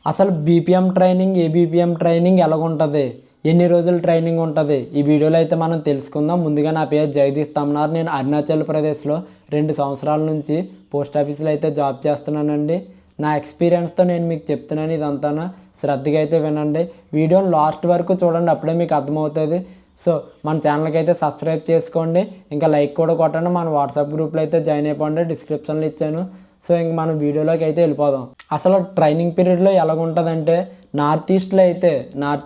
అసలు BPM training, ABPM training ఎలాగుంటుంది, ఎన్ని రోజులు ట్రైనింగ్ ఉంటుంది, ఈ వీడియోలో అయితే మనం తెలుసుకుందాం. ముందుగా నా పేరు జగదీష్ తమ్నార్. నేను అరుణాచల్ ప్రదేశ్లో 2 సంవత్సరాల నుంచి పోస్ట్ ఆఫీస్లో అయితే జాబ్ చేస్తున్నానండి. నా ఎక్స్పీరియన్స్తో నేను మీకు చెప్తున్నాను. ఇదంతా శ్రద్ధగా అయితే వినండి. వీడియోని లాస్ట్ వరకు చూడండి, అప్పుడే మీకు అర్థమవుతుంది. సో మన ఛానల్కి అయితే సబ్స్క్రైబ్ చేసుకోండి, ఇంకా లైక్ కూడా కొట్టండి. మన వాట్సాప్ గ్రూప్లో అయితే జాయిన్ అయిపోండి, డిస్క్రిప్షన్లో ఇచ్చాను. సో ఇంక మనం వీడియోలోకి అయితే వెళ్ళిపోదాం. అసలు ట్రైనింగ్ పీరియడ్లో ఎలాగుంటుందంటే, నార్త్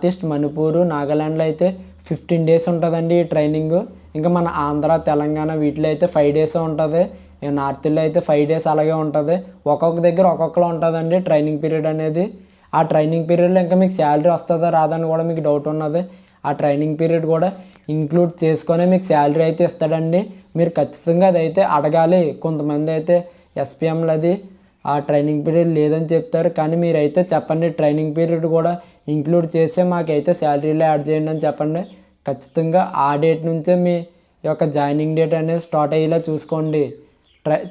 ఈస్ట్ మణిపూర్, నాగాల్యాండ్లో అయితే 15 డేస్ ఉంటుందండి ఈ ట్రైనింగ్. ఇంకా మన ఆంధ్ర, తెలంగాణ వీటిలో అయితే 5 డేస్ ఉంటుంది. నార్త్లో అయితే 5 డేస్ అలాగే ఉంటుంది. ఒక్కొక్క దగ్గర ఒక్కొక్కలా ఉంటుందండి ట్రైనింగ్ పీరియడ్ అనేది. ఆ ట్రైనింగ్ పీరియడ్లో ఇంకా మీకు శాలరీ వస్తుందా రాదని కూడా మీకు డౌట్ ఉన్నది. ఆ ట్రైనింగ్ పీరియడ్ కూడా ఇంక్లూడ్ చేసుకొని మీకు శాలరీ అయితే ఇస్తాడండి. మీరు ఖచ్చితంగా అదైతే అడగాలి. కొంతమంది అయితే ఎస్పీఎంలో అది ఆ ట్రైనింగ్ పీరియడ్ లేదని చెప్తారు, కానీ మీరైతే చెప్పండి ట్రైనింగ్ పీరియడ్ కూడా ఇంక్లూడ్ చేసే మాకైతే శాలరీలో యాడ్ చేయండి అని చెప్పండి. ఖచ్చితంగా ఆ డేట్ నుంచే మీ యొక్క జాయినింగ్ డేట్ అనేది స్టార్ట్ అయ్యేలా చూసుకోండి.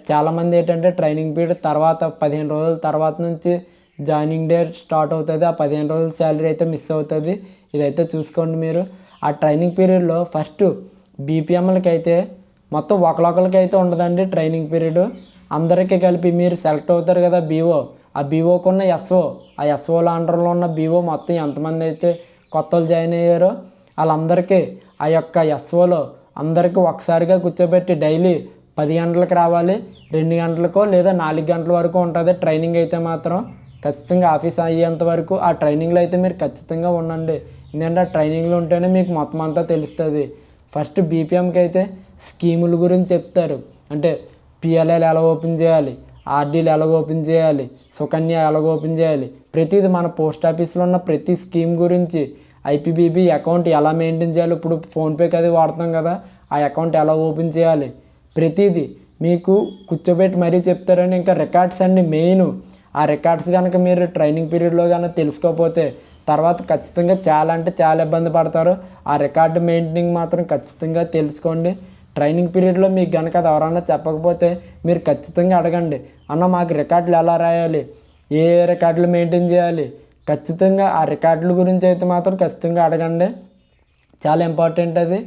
చాలామంది ఏంటంటే ట్రైనింగ్ పీరియడ్ తర్వాత 15 రోజుల తర్వాత నుంచి జాయినింగ్ డేట్ స్టార్ట్ అవుతుంది. ఆ 15 రోజుల శాలరీ అయితే మిస్ అవుతుంది. ఇదైతే చూసుకోండి మీరు. ఆ ట్రైనింగ్ పీరియడ్లో ఫస్ట్ బీపీఎంలకి అయితే మొత్తం ఒకరికొకరికి అయితే ఉండదండి ట్రైనింగ్ పీరియడ్. అందరికీ కలిపి మీరు సెలెక్ట్ అవుతారు కదా బీఓ, ఆ బీఓకు ఉన్న ఎస్ఓ, ఆ ఎస్ఓల అండర్లో ఉన్న బీఓ మొత్తం ఎంతమంది అయితే కొత్తలు జాయిన్ అయ్యారో వాళ్ళందరికీ ఆ యొక్క ఎస్ఓలో అందరికీ ఒకసారిగా కూర్చోబెట్టి డైలీ 10 గంటలకు రావాలి. 2 గంటలకో లేదా 4 గంటల వరకు ఉంటుంది ట్రైనింగ్. అయితే మాత్రం ఖచ్చితంగా ఆఫీస్ అయ్యేంత వరకు ఆ ట్రైనింగ్లో అయితే మీరు ఖచ్చితంగా ఉండండి. ఎందుకంటే ఆ ట్రైనింగ్లో ఉంటేనే మీకు మొత్తం అంతా తెలుస్తుంది. ఫస్ట్ బీపీఎంకి అయితే స్కీముల గురించి చెప్తారు. అంటే పిఎల్ఐలు ఎలా ఓపెన్ చేయాలి, ఆర్డీలు ఎలా ఓపెన్ చేయాలి, సుకన్య ఎలా ఓపెన్ చేయాలి, ప్రతిదీ మన పోస్ట్ ఆఫీస్లో ఉన్న ప్రతి స్కీమ్ గురించి, ఐపీబీబీ అకౌంట్ ఎలా మెయింటైన్ చేయాలి, ఇప్పుడు ఫోన్పేకి అది వాడుతాం కదా, ఆ అకౌంట్ ఎలా ఓపెన్ చేయాలి, ప్రతిదీ మీకు కూర్చోబెట్టి మరీ చెప్తారని. ఇంకా రికార్డ్స్ అండి మెయిన్. ఆ రికార్డ్స్ కనుక మీరు ట్రైనింగ్ పీరియడ్లో కనుక తెలుసుకోకపోతే తర్వాత ఖచ్చితంగా చాలా అంటే చాలా ఇబ్బంది పడతారు. ఆ రికార్డు మెయింటైనింగ్ మాత్రం ఖచ్చితంగా తెలుసుకోండి. ట్రైనింగ్ పీరియడ్లో మీకు కనుక అది ఎవరన్నా చెప్పకపోతే మీరు ఖచ్చితంగా అడగండి, అన్న మాకు రికార్డులు ఎలా రాయాలి, ఏ రికార్డులు మెయింటైన్ చేయాలి, ఖచ్చితంగా ఆ రికార్డుల గురించి అయితే మాత్రం ఖచ్చితంగా అడగండి. చాలా ఇంపార్టెంట్ అది.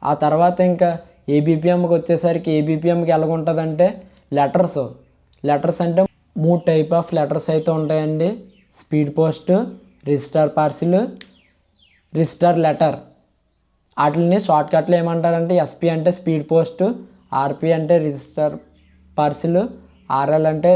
ఆ తర్వాత ఇంకా ఏబీపీఎంకి వచ్చేసరికి ఏబీపీఎంకి ఎలాగుంటుందంటే లెటర్స్ అంటే 3 టైప్ ఆఫ్ లెటర్స్ అయితే ఉంటాయండి. Speed post, register parcel, register letter. వాటిని షార్ట్కట్లో ఏమంటారంటే ఎస్పీ అంటే స్పీడ్ పోస్ట్, ఆర్పీ అంటే రిజిస్టర్ పార్సిల్, ఆర్ఎల్ అంటే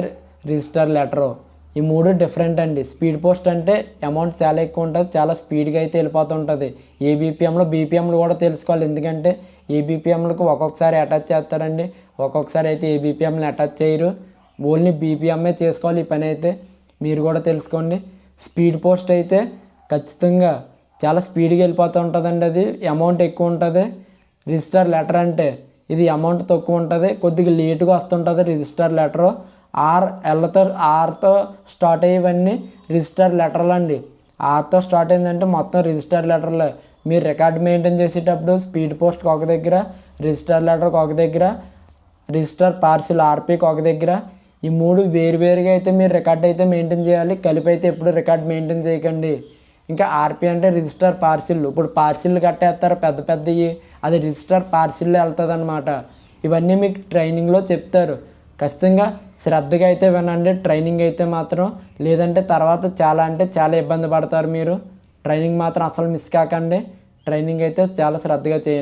రిజిస్టర్ లెటరు. ఈ 3 డిఫరెంట్ అండి. స్పీడ్ పోస్ట్ అంటే అమౌంట్ చాలా ఎక్కువ ఉంటుంది, చాలా స్పీడ్గా అయితే వెళ్ళిపోతుంటుంది. ఏబీపీఎంలో బీపీఎంలు కూడా తెలుసుకోవాలి. ఎందుకంటే ఏబీపీఎంలకు ఒక్కొక్కసారి అటాచ్ చేస్తారండి, ఒక్కొక్కసారి అయితే ఏబీపీఎంని అటాచ్ చేయరు. ఓన్లీ బీపీఎంఏ చేసుకోవాలి. ఈ పని అయితే మీరు కూడా తెలుసుకోండి. స్పీడ్ పోస్ట్ అయితే ఖచ్చితంగా చాలా స్పీడ్గా వెళ్ళిపోతూ ఉంటుందండి, అది అమౌంట్ ఎక్కువ ఉంటుంది. రిజిస్టర్ లెటర్ అంటే ఇది అమౌంట్ తక్కువ ఉంటుంది, కొద్దిగా లేటుగా వస్తుంటుంది రిజిస్టర్ లెటరు. ఆర్తో స్టార్ట్ అయ్యేవన్నీ రిజిస్టర్ లెటర్లు అండి. ఆర్తో స్టార్ట్ అయిందంటే మొత్తం రిజిస్టర్ లెటర్లే. మీరు రికార్డ్ మెయింటైన్ చేసేటప్పుడు స్పీడ్ పోస్ట్కి ఒక దగ్గర, రిజిస్టర్ లెటర్కి ఒక దగ్గర, రిజిస్టర్ పార్సిల్ ఆర్పీకి ఒక దగ్గర, ఈ 3 వేరువేరుగా అయితే మీరు రికార్డ్ అయితే మెయింటైన్ చేయాలి. కలిపి అయితే ఎప్పుడు రికార్డ్ మెయింటైన్ చేయకండి. ఇంకా ఆర్పీ అంటే రిజిస్టర్ పార్సిల్. ఇప్పుడు పార్సిల్ కట్టేస్తారు పెద్ద పెద్దవి, అది రిజిస్టర్ పార్సిల్లో వెళ్తుంది అనమాట. ఇవన్నీ మీకు ట్రైనింగ్లో చెప్తారు. ఖచ్చితంగా శ్రద్ధగా అయితే వినండి ట్రైనింగ్ అయితే మాత్రం. లేదంటే తర్వాత చాలా అంటే చాలా ఇబ్బంది పడతారు మీరు. ట్రైనింగ్ మాత్రం అసలు మిస్ కాకండి. ట్రైనింగ్ అయితే చాలా శ్రద్ధగా చేయండి.